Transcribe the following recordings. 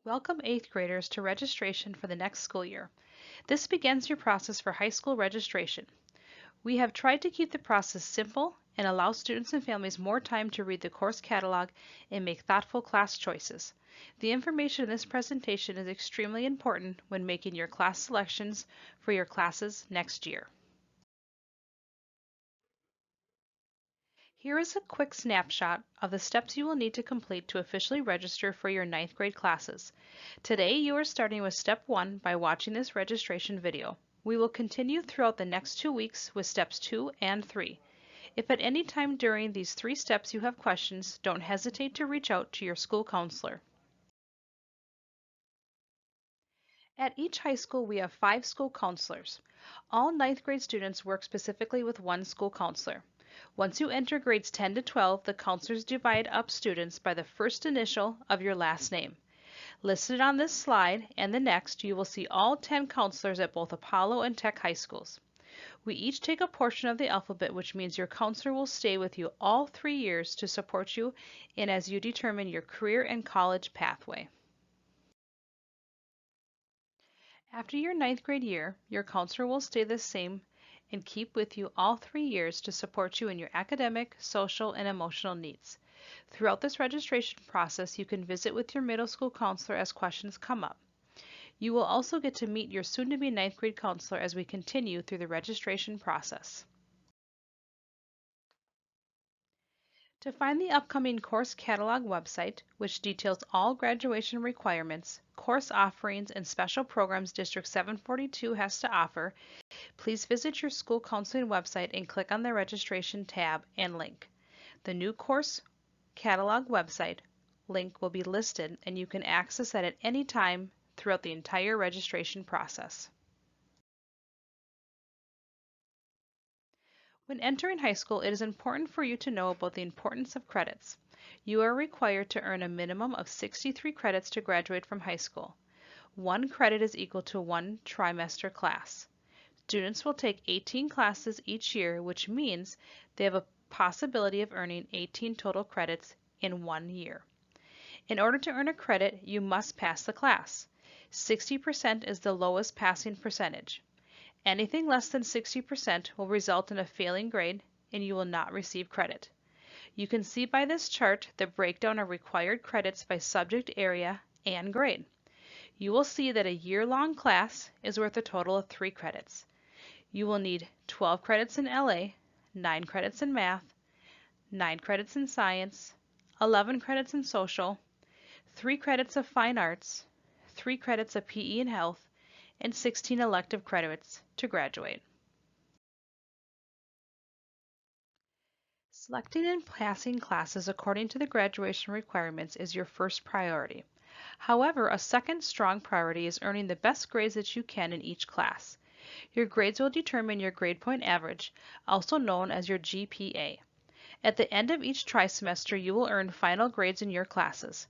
Welcome 8th graders to registration for the next school year. This begins your process for high school registration. We have tried to keep the process simple and allow students and families more time to read the course catalog and make thoughtful class choices. The information in this presentation is extremely important when making your class selections for your classes next year. Here is a quick snapshot of the steps you will need to complete to officially register for your 9th grade classes. Today you are starting with step 1 by watching this registration video. We will continue throughout the next 2 weeks with steps 2 and 3. If at any time during these 3 steps you have questions, don't hesitate to reach out to your school counselor. At each high school we have 5 school counselors. All 9th grade students work specifically with one school counselor. Once you enter grades 10 to 12, the counselors divide up students by the first initial of your last name. Listed on this slide and the next, you will see all 10 counselors at both Apollo and Tech high schools. We each take a portion of the alphabet, which means your counselor will stay with you all 3 years to support you and as you determine your career and college pathway. After your 9th grade year, your counselor will stay the same and keep with you all 3 years to support you in your academic, social, and emotional needs. Throughout this registration process, you can visit with your middle school counselor as questions come up. You will also get to meet your soon-to-be 9th grade counselor as we continue through the registration process. To find the upcoming course catalog website, which details all graduation requirements, course offerings, and special programs District 742 has to offer, please visit your school counseling website and click on the registration tab and link. The new course catalog website link will be listed and you can access it at any time throughout the entire registration process. When entering high school, it is important for you to know about the importance of credits. You are required to earn a minimum of 63 credits to graduate from high school. 1 credit is equal to 1 trimester class. Students will take 18 classes each year, which means they have a possibility of earning 18 total credits in 1 year. In order to earn a credit, you must pass the class. 60% is the lowest passing percentage. Anything less than 60% will result in a failing grade and you will not receive credit. You can see by this chart the breakdown of required credits by subject area and grade. You will see that a year-long class is worth a total of 3 credits. You will need 12 credits in LA, 9 credits in math, 9 credits in science, 11 credits in social, 3 credits of fine arts, 3 credits of PE and health, and 16 elective credits to graduate. Selecting and passing classes according to the graduation requirements is your first priority. However, a second strong priority is earning the best grades that you can in each class. Your grades will determine your grade point average, also known as your GPA. At the end of each trimester, you will earn final grades in your classes.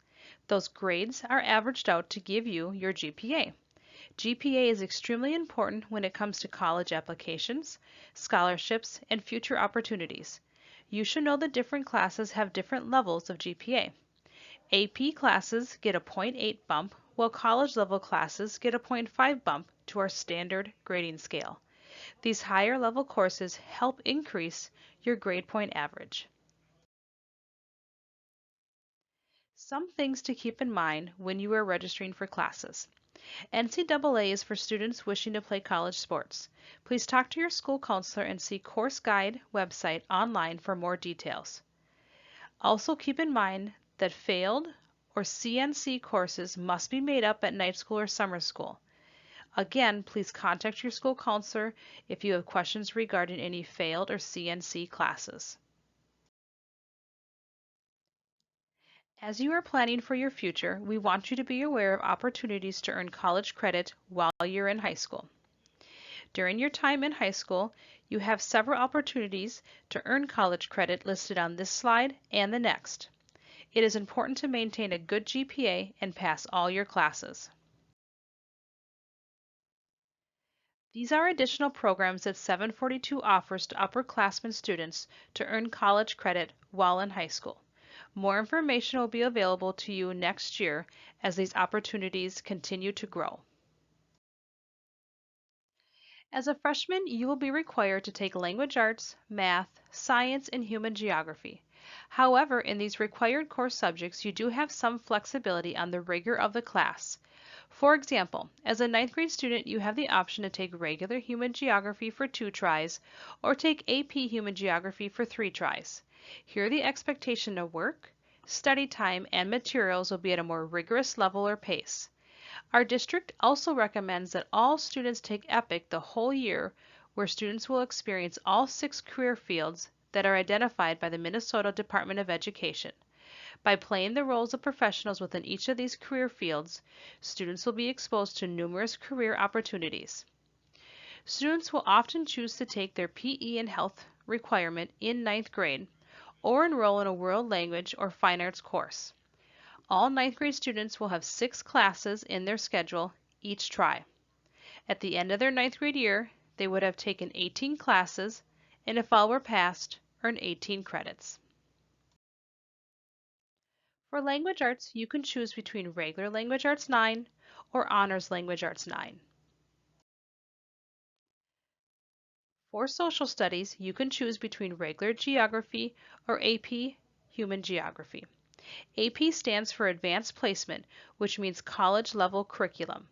Those grades are averaged out to give you your GPA. GPA is extremely important when it comes to college applications, scholarships, and future opportunities. You should know that different classes have different levels of GPA. AP classes get a 0.8 bump, while college level classes get a 0.5 bump to our standard grading scale. These higher level courses help increase your grade point average. Some things to keep in mind when you are registering for classes. NCAA is for students wishing to play college sports. Please talk to your school counselor and see Course Guide website online for more details. Also keep in mind that failed or CNC courses must be made up at night school or summer school. Again, please contact your school counselor if you have questions regarding any failed or CNC classes. As you are planning for your future, we want you to be aware of opportunities to earn college credit while you're in high school. During your time in high school, you have several opportunities to earn college credit listed on this slide and the next. It is important to maintain a good GPA and pass all your classes. These are additional programs that 742 offers to upperclassmen students to earn college credit while in high school. More information will be available to you next year as these opportunities continue to grow. As a freshman, you will be required to take language arts, math, science, and human geography. However, in these required core subjects, you do have some flexibility on the rigor of the class. For example, as a ninth grade student, you have the option to take regular human geography for 2 tries or take AP Human Geography for 3 tries. Here, the expectation of work, study time, and materials will be at a more rigorous level or pace. Our district also recommends that all students take EPIC the whole year, where students will experience all 6 career fields that are identified by the Minnesota Department of Education. By playing the roles of professionals within each of these career fields, students will be exposed to numerous career opportunities. Students will often choose to take their PE and health requirement in ninth grade or enroll in a world language or fine arts course. All ninth grade students will have 6 classes in their schedule each try. At the end of their ninth grade year, they would have taken 18 classes, and if all were passed, earned 18 credits. For language arts, you can choose between regular Language Arts 9 or Honors Language Arts 9. For social studies, you can choose between regular geography or AP Human Geography. AP stands for Advanced Placement, which means college-level curriculum.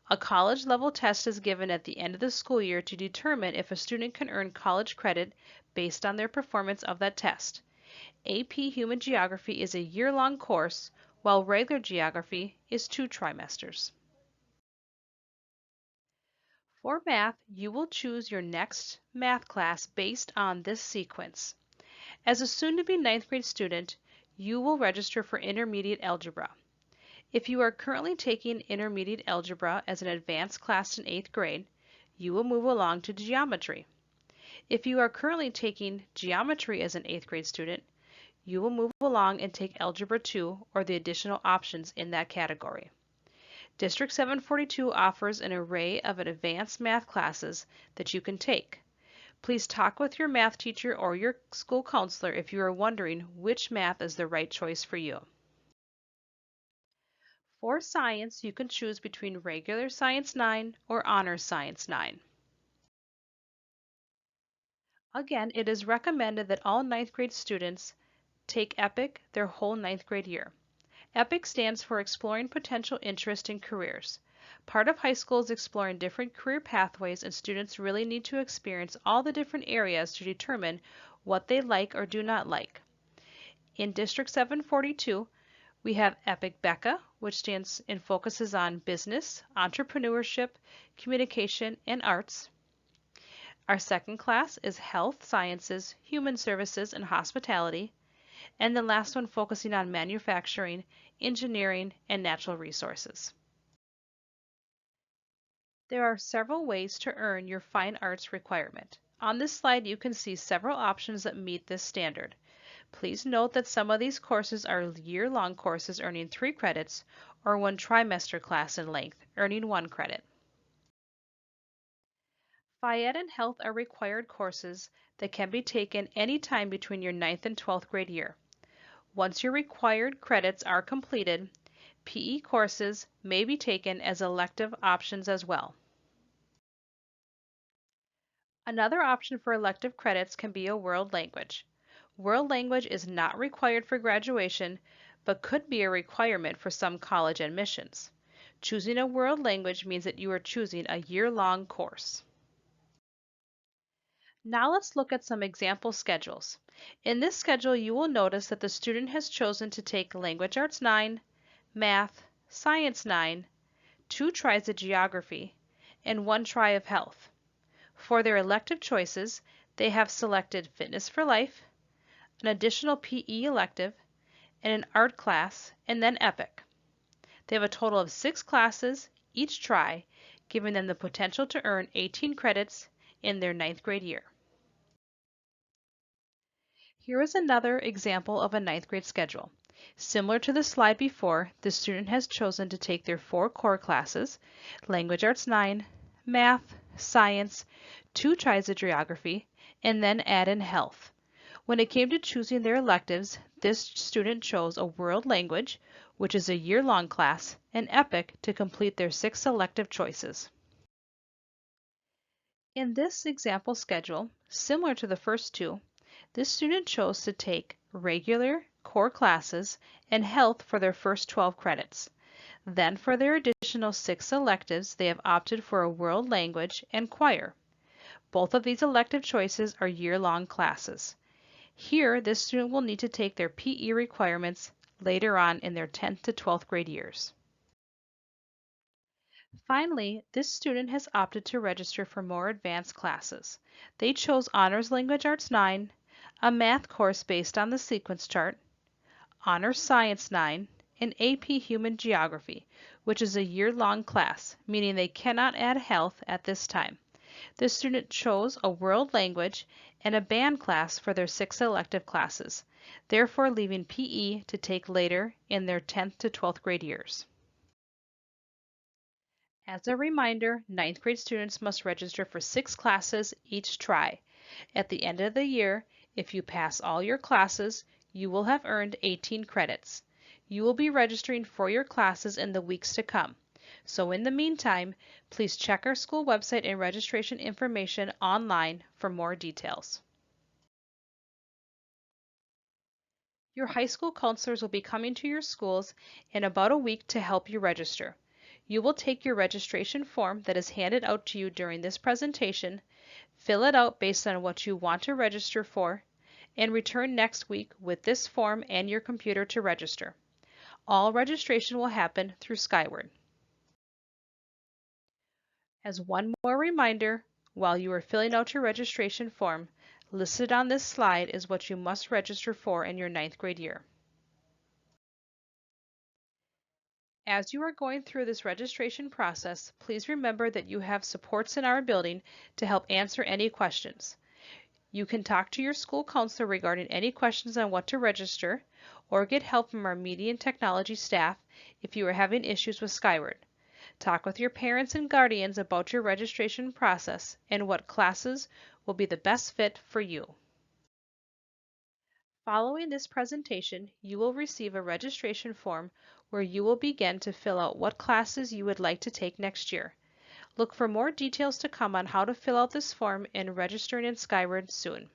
A college-level test is given at the end of the school year to determine if a student can earn college credit based on their performance of that test. AP Human Geography is a year-long course, while regular geography is 2 trimesters. For math, you will choose your next math class based on this sequence. As a soon-to-be ninth grade student, you will register for intermediate algebra. If you are currently taking intermediate algebra as an advanced class in 8th grade, you will move along to geometry. If you are currently taking geometry as an 8th grade student, you will move along and take Algebra 2 or the additional options in that category. District 742 offers an array of advanced math classes that you can take. Please talk with your math teacher or your school counselor if you are wondering which math is the right choice for you. For science, you can choose between regular Science 9 or Honors Science 9. Again, it is recommended that all ninth grade students take EPIC their whole ninth grade year. EPIC stands for Exploring Potential Interest in Careers. Part of high school is exploring different career pathways, and students really need to experience all the different areas to determine what they like or do not like. In District 742, we have EPIC BECA, which stands and focuses on business, entrepreneurship, communication, and arts. Our second class is Health Sciences, Human Services, and Hospitality, and the last one focusing on manufacturing, engineering, and natural resources. There are several ways to earn your fine arts requirement. On this slide, you can see several options that meet this standard. Please note that some of these courses are year-long courses earning 3 credits or 1 trimester class in length, earning 1 credit. Phy-Ed and Health are required courses that can be taken anytime between your 9th and 12th grade year. Once your required credits are completed, PE courses may be taken as elective options as well. Another option for elective credits can be a world language. World language is not required for graduation, but could be a requirement for some college admissions. Choosing a world language means that you are choosing a year-long course. Now let's look at some example schedules. In this schedule, you will notice that the student has chosen to take Language Arts 9, Math, Science 9, 2 tries of Geography, and 1 try of Health. For their elective choices, they have selected Fitness for Life, an additional PE elective, and an art class, and then EPIC. They have a total of 6 classes each try, giving them the potential to earn 18 credits in their 9th grade year. Here is another example of a 9th grade schedule. Similar to the slide before, the student has chosen to take their 4 core classes, Language Arts 9, Math, Science, 2 tries of Geography, and then add in Health. When it came to choosing their electives, this student chose a world language, which is a year-long class, and EPIC to complete their 6 elective choices. In this example schedule, similar to the first two, this student chose to take regular core classes and health for their first 12 credits. Then for their additional 6 electives, they have opted for a world language and choir. Both of these elective choices are year-long classes. Here, this student will need to take their PE requirements later on in their 10th to 12th grade years. Finally, this student has opted to register for more advanced classes. They chose Honors Language Arts 9, a math course based on the sequence chart, Honors Science 9, and AP Human Geography, which is a year-long class, meaning they cannot add health at this time. The student chose a world language and a band class for their 6 elective classes, therefore leaving PE to take later in their 10th to 12th grade years. As a reminder, 9th grade students must register for 6 classes each try. At the end of the year, if you pass all your classes, you will have earned 18 credits. You will be registering for your classes in the weeks to come. So in the meantime, please check our school website and registration information online for more details. Your high school counselors will be coming to your schools in about a week to help you register. You will take your registration form that is handed out to you during this presentation, fill it out based on what you want to register for, and return next week with this form and your computer to register. All registration will happen through Skyward. As one more reminder, while you are filling out your registration form, listed on this slide is what you must register for in your 9th grade year. As you are going through this registration process, please remember that you have supports in our building to help answer any questions. You can talk to your school counselor regarding any questions on what to register, or get help from our media and technology staff if you are having issues with Skyward. Talk with your parents and guardians about your registration process and what classes will be the best fit for you. Following this presentation, you will receive a registration form where you will begin to fill out what classes you would like to take next year. Look for more details to come on how to fill out this form and registering in Skyward soon.